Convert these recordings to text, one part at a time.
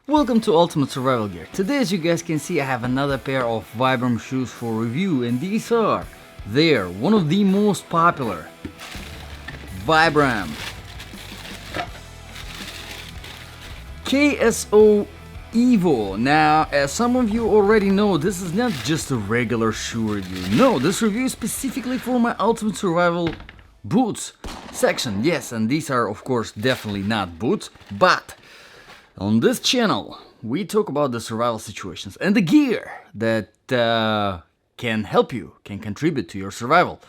Welcome to Ultimate Survival Gear. Today, as you guys can see, I have another pair of Vibram shoes for review, and these are one of the most popular Vibram KSO EVO. Now, as some of you already know, this is not just a regular shoe review. No, this review is specifically for my Ultimate Survival boots section. Yes, and these are, of course, definitely not boots, but on this channel, we talk about the survival situations and the gear that can help you, can contribute to your survival,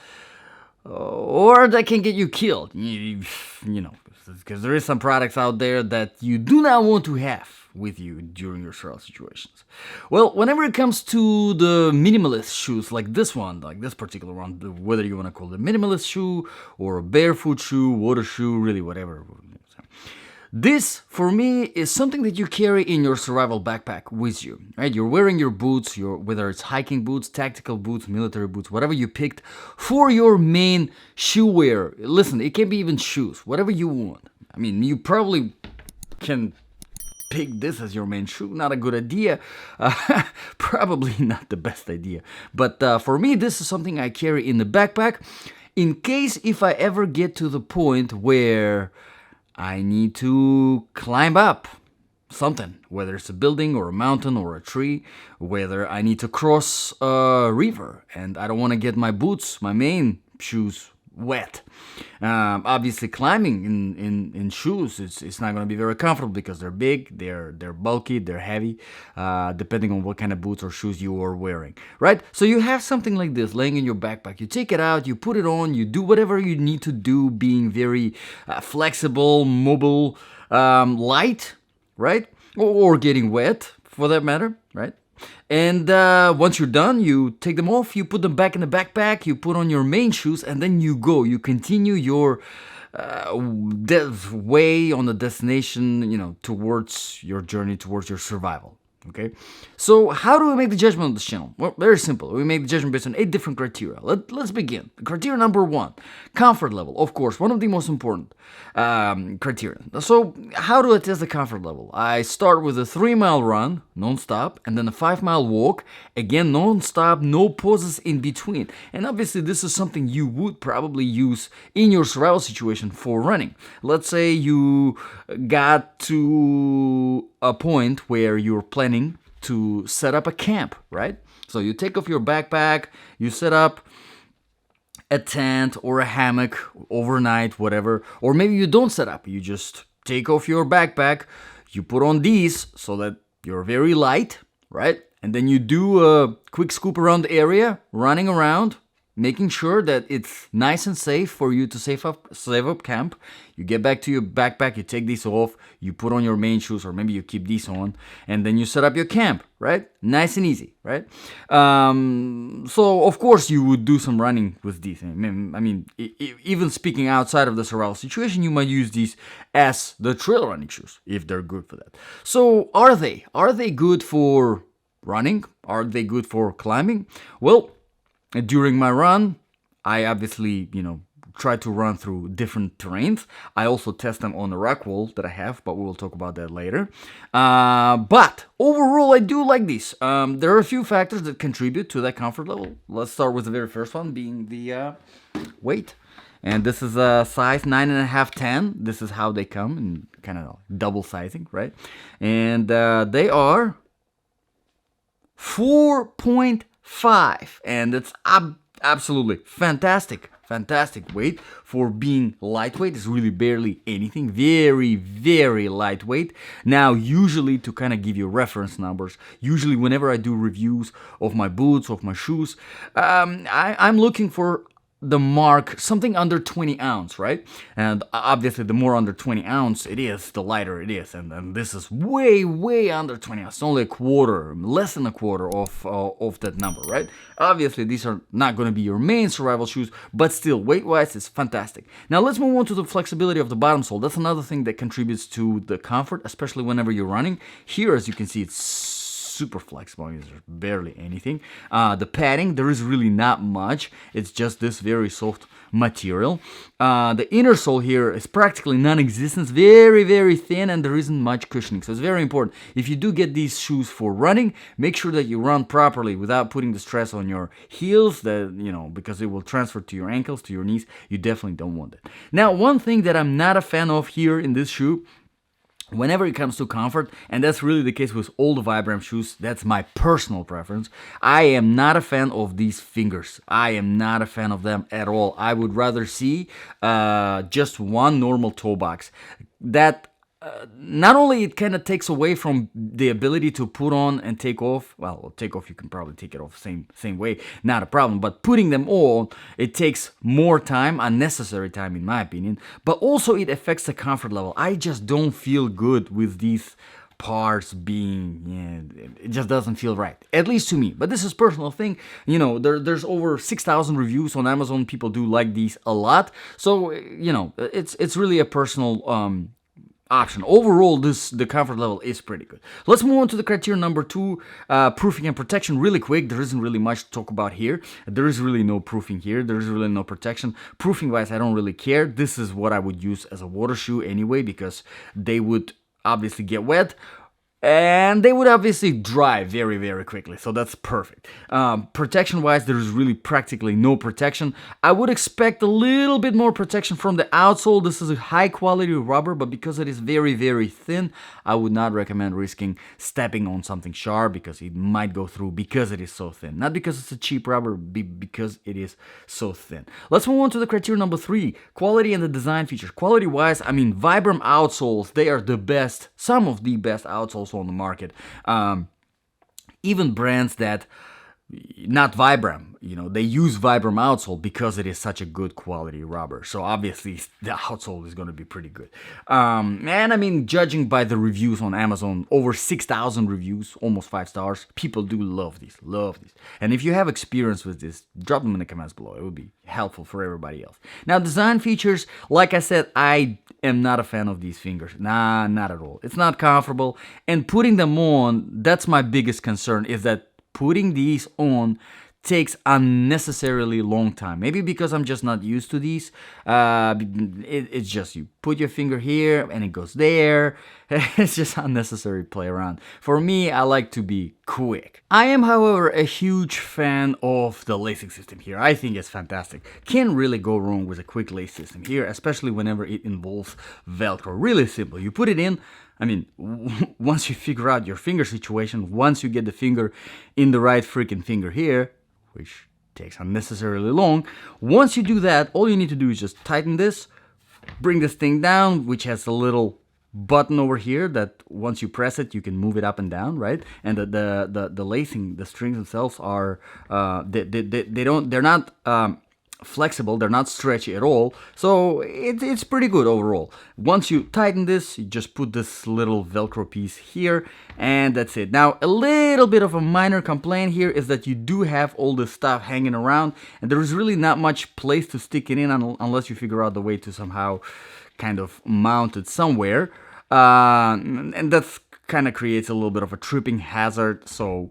or that can get you killed. You know, because there is some products out there that you do not want to have with you during your survival situations. Well, whenever it comes to the minimalist shoes, like this one, like this particular one, whether you want to call it a minimalist shoe or a barefoot shoe, water shoe, really whatever. This, for me, is something that you carry in your survival backpack with you, right? You're wearing your boots, whether it's hiking boots, tactical boots, military boots, whatever you picked for your main shoe wear. Listen, it can be even shoes, whatever you want. I mean, you probably can pick this as your main shoe. Not a good idea. Probably not the best idea. But for me, this is something I carry in the backpack in case if I ever get to the point where I need to climb up something, whether it's a building or a mountain or a tree, whether I need to cross a river and I don't want to get my boots, my main shoes, wet. Obviously, climbing in shoes, it's not going to be very comfortable because they're big, they're bulky, they're heavy, depending on what kind of boots or shoes you are wearing, right? So you have something like this laying in your backpack. You take it out, you put it on, you do whatever you need to do, being very flexible, mobile, light, right? Or getting wet, for that matter, right? And once you're done, you take them off, you put them back in the backpack, you put on your main shoes, and then you go. You continue your way on the destination, towards your journey, towards your survival. Okay, so how do we make the judgment on this channel? Well, very simple. We make the judgment based on 8 different criteria. Let's begin. Criteria number 1, comfort level. Of course, one of the most important criteria. So how do I test the comfort level? I start with a 3-mile run, non-stop, and then a 5-mile walk, again non-stop, no pauses in between. And obviously, this is something you would probably use in your survival situation for running. Let's say you got to a point where you're planning to set up a camp, right? So you take off your backpack, you set up a tent or a hammock overnight, whatever, or maybe you don't set up, you just take off your backpack, you put on these so that you're very light, right? And then you do a quick scoop around the area, running around, making sure that it's nice and safe for you to save up camp. You get back to your backpack, you take these off, you put on your main shoes, or maybe you keep these on, and then you set up your camp, right? Nice and easy, right? So, of course, you would do some running with these. I mean, even speaking outside of the survival situation, you might use these as the trail running shoes, if they're good for that. So, are they? Are they good for running? Are they good for climbing? Well, during my run, I obviously, try to run through different terrains. I also test them on the rock wall that I have, but we will talk about that later. But overall, I do like these. There are a few factors that contribute to that comfort level. Let's start with the very first one, being the weight. And this is a size 9.5, 10. This is how they come in kind of double sizing, right? And they are 4.5, and it's absolutely fantastic weight for being lightweight. It's really barely anything. Very, very lightweight. Now, usually, to kind of give you reference numbers, usually whenever I do reviews of my boots, of my shoes, I'm looking for the mark something under 20 ounce, right? And obviously the more under 20 ounce it is, the lighter it is, and this is way under 20 ounce. It's only a quarter, less than a quarter of that number, right? Obviously these are not going to be your main survival shoes, but still weight wise it's fantastic. Now let's move on to the flexibility of the bottom sole. That's another thing that contributes to the comfort, especially whenever you're running. Here, as you can see, it's super flexible. There's barely anything. The padding, there is really not much. It's just this very soft material. The inner sole here is practically non-existent, very, very thin, and there isn't much cushioning. So it's very important. If you do get these shoes for running, make sure that you run properly without putting the stress on your heels, because it will transfer to your ankles, to your knees. You definitely don't want it. Now, one thing that I'm not a fan of here in this shoe, whenever it comes to comfort, and that's really the case with all the Vibram shoes, that's my personal preference, I am not a fan of these fingers. I am not a fan of them at all. I would rather see just one normal toe box. That not only it kind of takes away from the ability to put on and take off. Well, take off, you can probably take it off same way, not a problem. But putting them on, it takes more time, unnecessary time in my opinion. But also it affects the comfort level. I just don't feel good with these parts being, it just doesn't feel right, at least to me. But this is a personal thing. There's over 6,000 reviews on Amazon. People do like these a lot. So it's really a personal option. Overall, the comfort level is pretty good. Let's move on to the criteria number 2, proofing and protection. Really quick, there isn't really much to talk about here. There is really no proofing here. There is really no protection. Proofing wise, I don't really care. This is what I would use as a water shoe anyway, because they would obviously get wet. And they would obviously dry very, very quickly, so that's perfect. Protection-wise, there is really practically no protection. I would expect a little bit more protection from the outsole. This is a high-quality rubber, but because it is very, very thin, I would not recommend risking stepping on something sharp because it might go through because it is so thin. Not because it's a cheap rubber, because it is so thin. Let's move on to the criteria number 3, quality and the design features. Quality-wise, Vibram outsoles, they are the best, some of the best outsoles on the market. Even brands that not Vibram, they use Vibram outsole because it is such a good quality rubber. So obviously the outsole is going to be pretty good. And judging by the reviews on Amazon, over 6,000 reviews, almost 5 stars. People do love these. And if you have experience with this, drop them in the comments below. It would be helpful for everybody else. Now, design features, like I said, I am not a fan of these fingers. Nah, not at all. It's not comfortable. And putting them on, that's my biggest concern, is that putting these on takes unnecessarily long time. Maybe because I'm just not used to these. It's just you put your finger here and it goes there. It's just unnecessary play around. For me, I like to be quick. I am, however, a huge fan of the lacing system here. I think it's fantastic. Can't really go wrong with a quick lace system here, especially whenever it involves Velcro. Really simple. You put it in. Once you figure out your finger situation, once you get the finger in the right freaking finger here, which takes unnecessarily long, once you do that, all you need to do is just tighten this, bring this thing down, which has a little button over here that once you press it, you can move it up and down, right? And the lacing, the strings themselves are, they're not flexible, they're not stretchy at all, so it's pretty good overall. Once you tighten this, you just put this little Velcro piece here, and that's it. Now, a little bit of a minor complaint here is that you do have all this stuff hanging around, and there is really not much place to stick it in unless you figure out the way to somehow kind of mount it somewhere, and that's kind of creates a little bit of a tripping hazard. So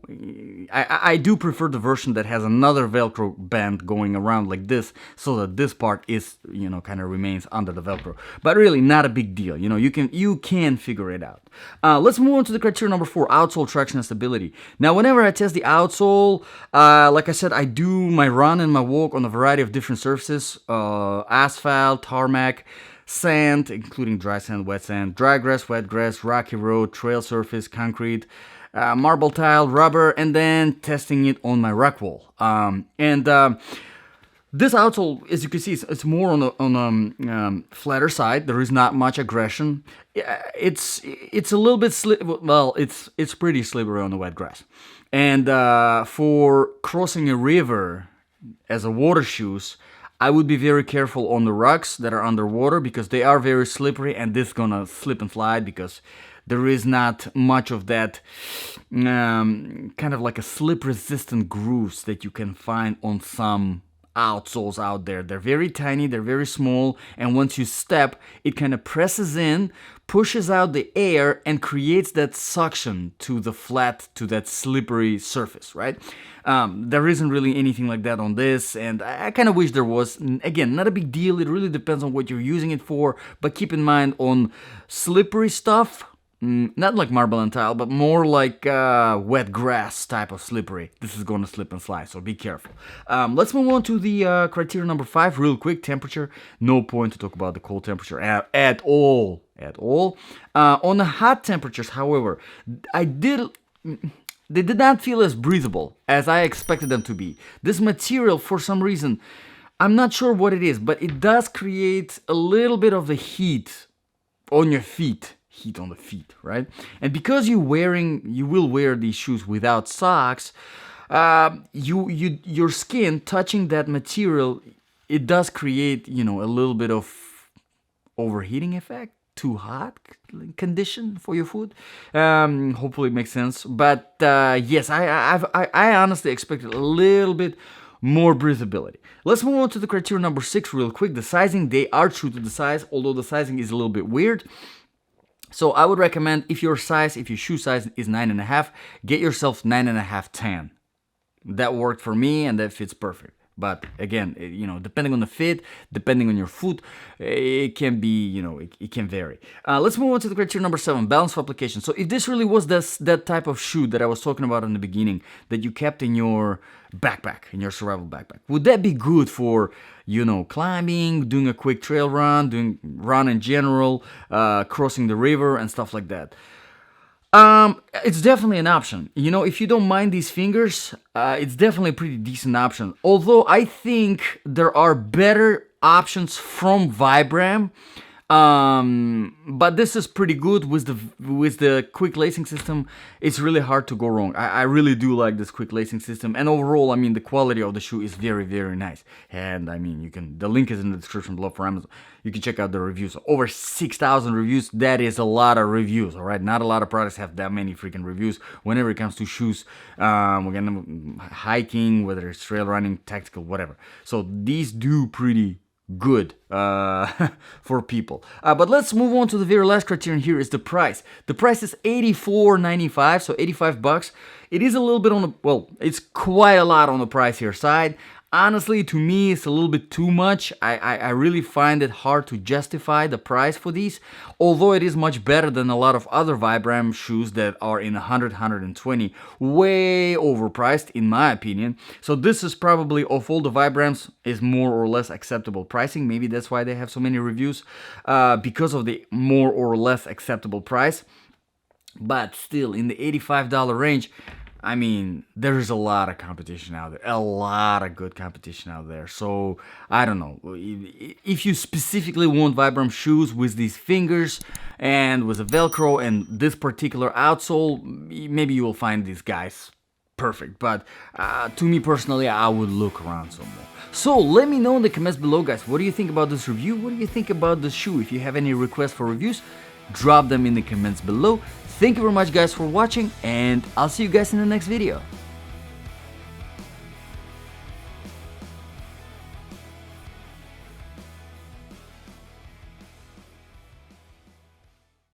I do prefer the version that has another Velcro band going around like this, so that this part is, kind of remains under the Velcro. But really not a big deal. You can figure it out. Let's move on to the criteria number 4, outsole traction and stability. Now, whenever I test the outsole, like I said, I do my run and my walk on a variety of different surfaces, asphalt, tarmac, sand, including dry sand, wet sand, dry grass, wet grass, rocky road, trail surface, concrete, marble tile, rubber, and then testing it on my rock wall. This outsole, as you can see, it's more on a flatter side. There is not much aggression. It's a little bit it's pretty slippery on the wet grass. And for crossing a river as a water shoes, I would be very careful on the rocks that are underwater because they are very slippery, and this is gonna slip and slide because there is not much of that kind of like a slip resistant grooves that you can find on some outsoles out there. They're very tiny, they're very small, and once you step, it kind of presses in, pushes out the air, and creates that suction to the flat, to that slippery surface, right? There isn't really anything like that on this, and I kind of wish there was. Again, not a big deal, it really depends on what you're using it for, but keep in mind on slippery stuff, not like marble and tile, but more like wet grass type of slippery. This is going to slip and slide, so be careful. Let's move on to the criteria number 5 real quick. Temperature. No point to talk about the cold temperature at all. On the hot temperatures, however, they did not feel as breathable as I expected them to be. This material, for some reason, I'm not sure what it is, but it does create a little bit of the heat on your feet. Heat on the feet, right? And because you will wear these shoes without socks, your skin touching that material, it does create, a little bit of overheating effect, too hot condition for your foot. Hopefully it makes sense. But yes, I honestly expected a little bit more breathability. Let's move on to the criteria number 6 real quick. The sizing, they are true to the size, although the sizing is a little bit weird. So I would recommend, if your shoe size is 9.5, get yourself 9.5, 10. That worked for me and that fits perfect. But again, depending on the fit, depending on your foot, it can be, it can vary. Let's move on to the criteria number 7, balance of application. So if this really was that type of shoe that I was talking about in the beginning, that you kept in your backpack, in your survival backpack, would that be good for, climbing, doing a quick trail run, doing run in general, crossing the river and stuff like that? It's definitely an option. If you don't mind these fingers, it's definitely a pretty decent option. Although I think there are better options from Vibram. But this is pretty good with the quick lacing system. It's really hard to go wrong. I really do like this quick lacing system, and overall, the quality of the shoe is very, very nice. And the link is in the description below for Amazon. You can check out the reviews. Over 6,000 reviews. That is a lot of reviews. All right, not a lot of products have that many freaking reviews. Whenever it comes to shoes, again, hiking, whether it's trail running, tactical, whatever. So these do pretty good for people. But let's move on to the very last criterion here, is the price. The price is $84.95, so $85. It is a little bit it's quite a lot on the pricier side. Honestly, to me, it's a little bit too much. I really find it hard to justify the price for these, although it is much better than a lot of other Vibram shoes that are in 100, 120, way overpriced in my opinion. So this is probably, of all the Vibrams, is more or less acceptable pricing. Maybe that's why they have so many reviews, because of the more or less acceptable price. But still, in the $85 range, there is a lot of competition out there, a lot of good competition out there. So, I don't know, if you specifically want Vibram shoes with these fingers and with a Velcro and this particular outsole, maybe you will find these guys perfect. But to me personally, I would look around some more. So let me know in the comments below, guys, what do you think about this review? What do you think about the shoe? If you have any requests for reviews, drop them in the comments below. Thank you very much, guys, for watching, and I'll see you guys in the next video.